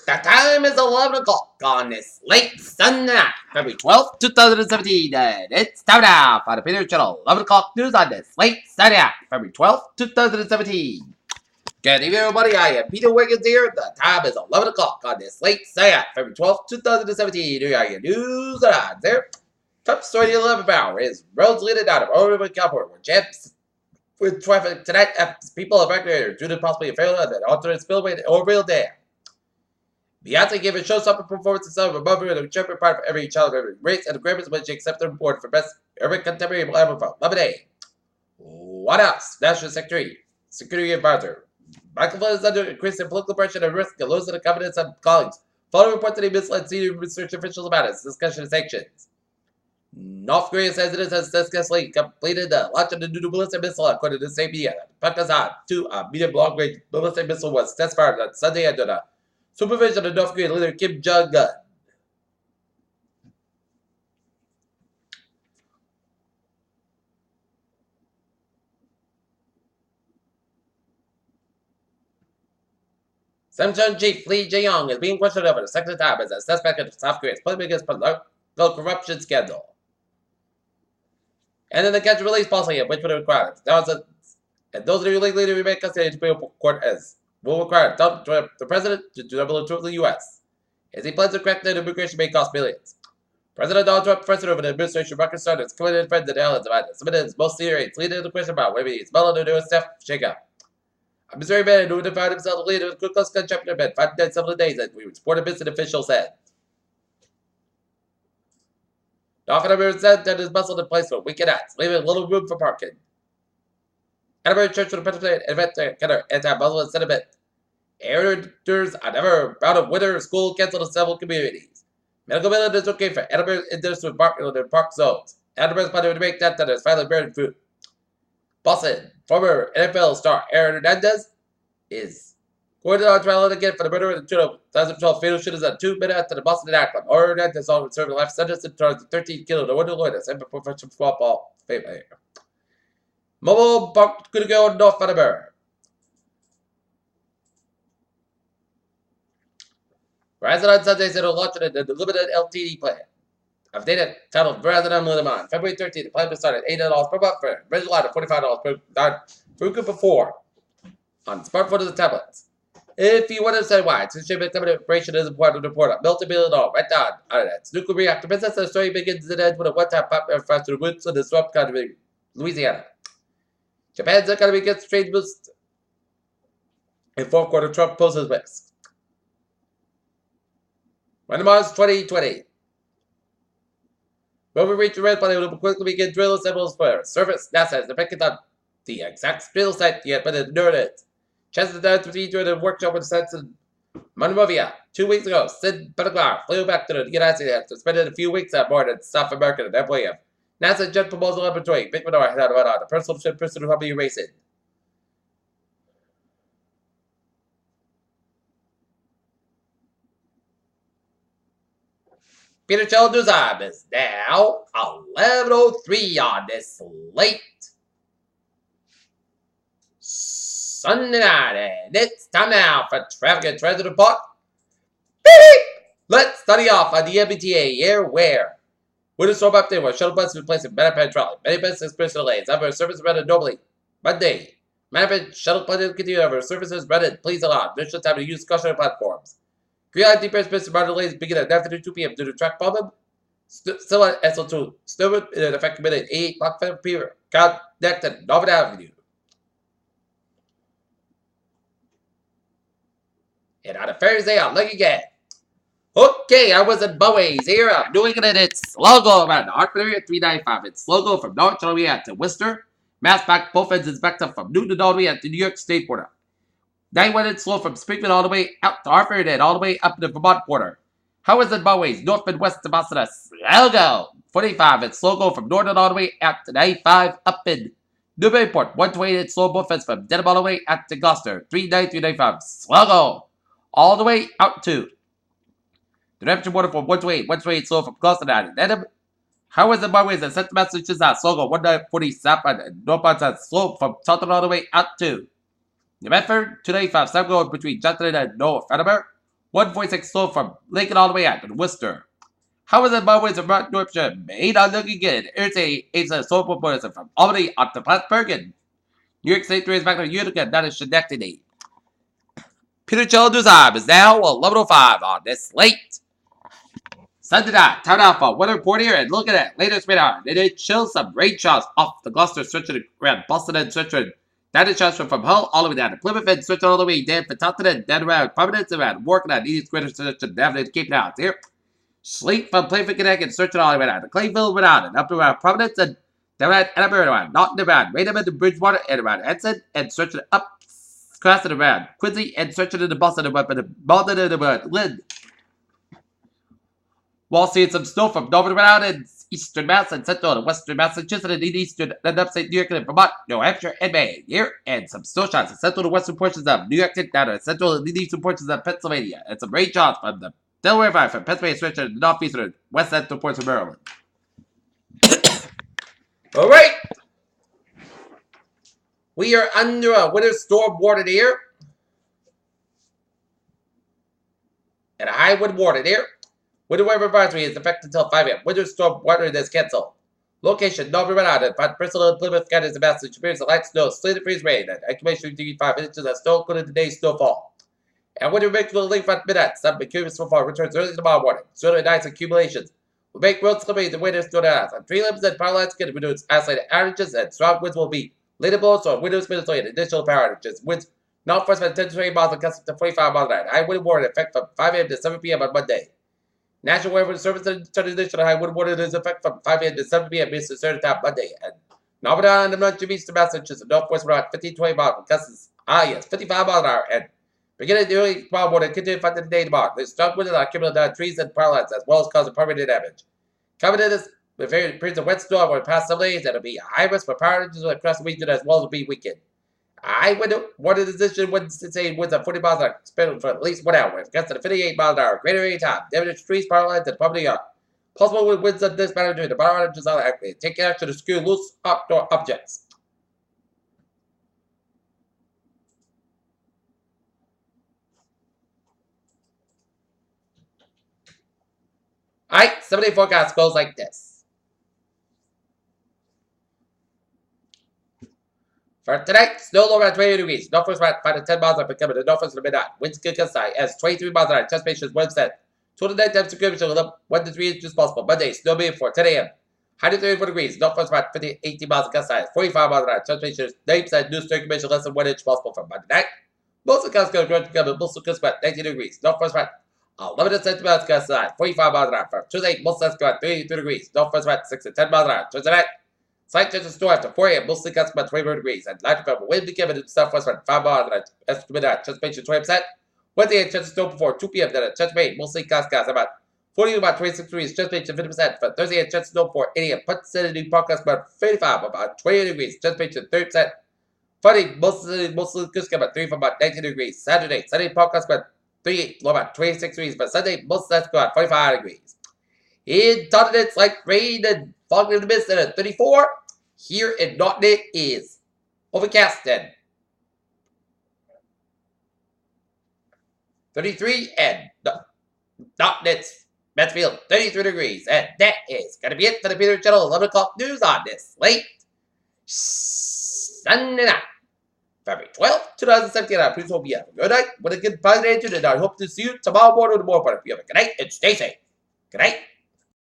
The time is 11 o'clock on this late Sunday night, February 12th, 2017, and it's time now for the Peter Channel 11 o'clock news on this late Sunday night, February 12th, 2017. Good evening, everybody. I am Peter Wiggins here. The time is 11 o'clock on this late Sunday night, February 12th, 2017. Here are your news and odds there. Trump's story the 11th hour is roads leading out of Oregon, California, where jams with traffic tonight as people evacuated due to possibly a failure that altered spillway or real dam. Beyonce gave a showstopper performance in Southern Remover and a champion part of every child of every race and the Grammys when she accepted the award for Best Urban Contemporary Album from Lemonade. What else? National Security Advisor. Michael Flynn is under increasing political pressure and risk of losing the confidence of colleagues. Following reports that he misled senior research officials about his discussion of sanctions. North Korea says it has successfully completed the launch of the new ballistic missile, according to the same media. Pakistan, a medium long-range ballistic missile was test fired on Sunday under the supervision of North Korean leader Kim Jong-un. Samsung chief Lee Jae-yong is being questioned over the second time as a suspect of South Korea's against political corruption scandal. And then the catch and release policy, which would require and those who illegally remain custody to Supreme Court as will require the president to double the U.S. as he plans to crack down immigration may cost billions. President Donald Trump, president of an administration record started his committed friends and allies about it. Submitted his most serious leading the question about whether he's smelling the newest staff shakeup. A Missouri man who found himself the leader of the Ku Klux Klan chapter bed 5 dead several days as we reported missing officials said. The officer said that his muscle in place for weekend acts, leaving little room for parking. Edinburgh Church for the Presbyterian event anti-Muslim sentiment. Editors are never out of winter school canceled in several communities. Medical billing is okay for Edinburgh industrial parking in park zones. Edinburgh's planning to make that is finally bearing fruit. Boston, former NFL star Aaron Hernandez is going on trial again for the murder of the 2012 fatal shooters at 2 minutes after the Boston nightclub. Hernandez also served a life sentence and charged 13 killed the Wonder Lloyd, a professional football player. Mobile Park could go North Edinburgh. Verizon on Sunday said it'll launch a limited LTE plan. Of data titled Verizon Unlimited on February 13th. The plan will start at $8 per month for original line of $45 per month for group of 4 on smartphones and tablets. If you want to say why, it's a shame that information is important to report on multi-billion dollar right down on it. Nuclear reactor business, the story begins and ends with a one-time pop fast to the roots of the swamp country, Louisiana. Japan's economy gets trade boost in fourth quarter. Trump poses risk. When Mars 2020. When we reach the red planet, we will quickly begin drill assembles for surface. NASA has depicted on the exact drill site yet, but it ignored it. Chances that to during a workshop with science in Monrovia 2 weeks ago. Sid Pettigrew flew back to the United States to spend a few weeks on board at South America and employee of NASA Jet Propulsion Laboratory. Big Manor had on the personal ship person who helped me race it. Peter Channel News Time is now 11:03 on this late Sunday night, and it's time now for Traffic and Transit Report. Let's study off on the MBTA here, where winter storm update where shuttle buses replacing Mattapan trolley. Many buses experience delays. However, service rented normally Monday. Mattapan shuttle plans continue. However, services rented. Please allow additional time to use cautionary platforms. Green Line Deep Space Martin delays begin at 9:52 p.m. due to track problem. Still at SL2. Still in effect committed 8 o'clock p.m. Connected Norman Avenue. And on a Thursday, I'm looking at. Okay, I was in Bowie's here. I'm doing it in its logo around the Hartford area 395. Its logo from Norwich all the way out to Worcester. Mass back both ends is backed up from Newton all the way out to New York State border. 91 inch slow from Springfield all the way out to Hartford and all the way up to the Vermont border. How is it Bowie's? North and west to Boston. Logo 45 inch slow go from Northern all the way out to 95 up in Newburyport. 128 inch slow both ends from Dedham all the way out to Gloucester. 395 slow go all the way out to the New Hampshire border from 128 slow from Gloucester down to Dedham. How is it Bowie's? And Central Massachusetts slow go 147 and northbound slow from Southern all the way out to New Bedford, 295 south going between Johnson and North Edinburgh. 146 slow from Lincoln all the way out to Worcester. How is it my ways of North Yorkshire made on looking good? Here's a slow proportion from Albany up to Plattsburgh. New York State 3 is back to Utica, that is Schenectady. Peter Childers is now 11:05 on this slate. Sunday night, time out for weather report here, and look at that latest radar. It did show some rain showers off the Gloucester stretching around Boston and stretching. That is shows from Hull all the way down to Plymouth and stretching all the way down to Taunton and down around Providence around working on East Greater stretching down to Cape Town here. Sleet from Playford, Connecticut, stretching all the way down to Clayville, Rhode Island, up to around Providence and down around Edinburgh, around Norton, around Raynham to Bridgewater, and around Edson, and stretching up, crossing around Quincy, and stretching into Boston, and up into Malden, and around Lynn. While seeing some snow from northern Rhode Island and eastern Mass and central and western Massachusetts and eastern and upstate New York and Vermont, New Hampshire, and Maine here, and some snow showers in central and western portions of New York State down to central and eastern portions of Pennsylvania, and some rain showers from the Delaware Valley from Pennsylvania stretching to the northeastern and west central portions of Maryland. All right, we are under a winter storm warning here, and a high wind warning here. Winter weather advisory is effective until 5 a.m. Winter storm warning is canceled. Location: Northern Rhode Island, from Bristol and Plymouth counties and Massachusetts. Experience of light snow, sleet and freeze rain, and accumulation of 5 inches of snow including today's snowfall. And winter makes will leave at midnight. Some accumulated snowfall returns early tomorrow morning. Snow and ice accumulations will make roads slippery in the winter snow and ice. On tree limbs and power lines can reduce isolated outages, and strong winds will be later blows or windows minutes and additional power outages. Winds not force from 10 to 20 miles and gusts to 45 miles an hour. High wind warning effect from 5 a.m. to 7 p.m. on Monday. National Weather Service and traditional high wind warning is effect from 5 a.m. to 7 p.m. Eastern Standard Time Monday. And Northern Ireland and North Eastern Massachusetts, Northwest Rhode Island, 15-20 miles with gusts 55 miles an hour. And beginning the early tomorrow morning, continue to the day tomorrow. There's strong winds that are accumulating down trees and power lines, as well as causing permanent damage. Coming in this with various periods of wet snow over the past 7 days, it'll be a high risk for power outages across the region, as well as be weakened. I would warn the decision when saying winds at 40 miles an hour expected for at least 1 hour. Gusts at 58 miles an hour, greater area time. Damage trees, power lines, and property are possible with winds of this magnitude. The power outages are active. Take action to secure loose outdoor objects. Alright, 7-day forecast goes like this. For tonight, snow low around 28 degrees. Northwest around 5 to 10 miles an hour becoming the northwest of the midnight. Winds good gust high as 23 miles an hour. Anticipation is 1%. Total night temperature will up 1 to 3 inches possible. Monday, snow being for 10 a.m. High to 34 degrees. Northwest around 18 miles gust high. 45 miles an hour. Anticipation is 9% new circulation less than 1 inch possible for Monday night. Most of the gusts going to become most of the gusts about 19 degrees. Northwest around 11 to 17 miles gust high. 45 miles an hour. For Tuesday, most gusts go at 32 degrees. Northwest around 6 to 10 miles an hour. Tuesday night. Slight chance of snow after 4 a.m. Mostly gusts about 24 degrees. And light from wind becoming in the southwest around 5 miles an hour. Estimated anticipation 20%. Wednesday, chance of snow before 2 p.m. Then a chance of rain. Mostly gusts about 40 to about 26 degrees. Anticipation 50%. For Thursday, a chance of snow before 8 a.m. Percentage podcast about 35, about 28 degrees. Anticipation 30%. Friday, mostly gusts about 3 from about 19 degrees. Saturday, Sunday podcast about 38, low about 26 degrees. But Sunday, most gusts go about 45 degrees. In Taunton, it's like rain and fog in the mist at 34. Here in Norton, it is overcast and 33, and Norton, it's Mansfield, 33 degrees. And that is going to be it for the Peter Channel 11 o'clock news on this late Sunday night, February 12th, 2017. I please hope you have a good night with a good positive attitude, and I hope to see you tomorrow morning with more. But if you have a good night and stay safe. Good night.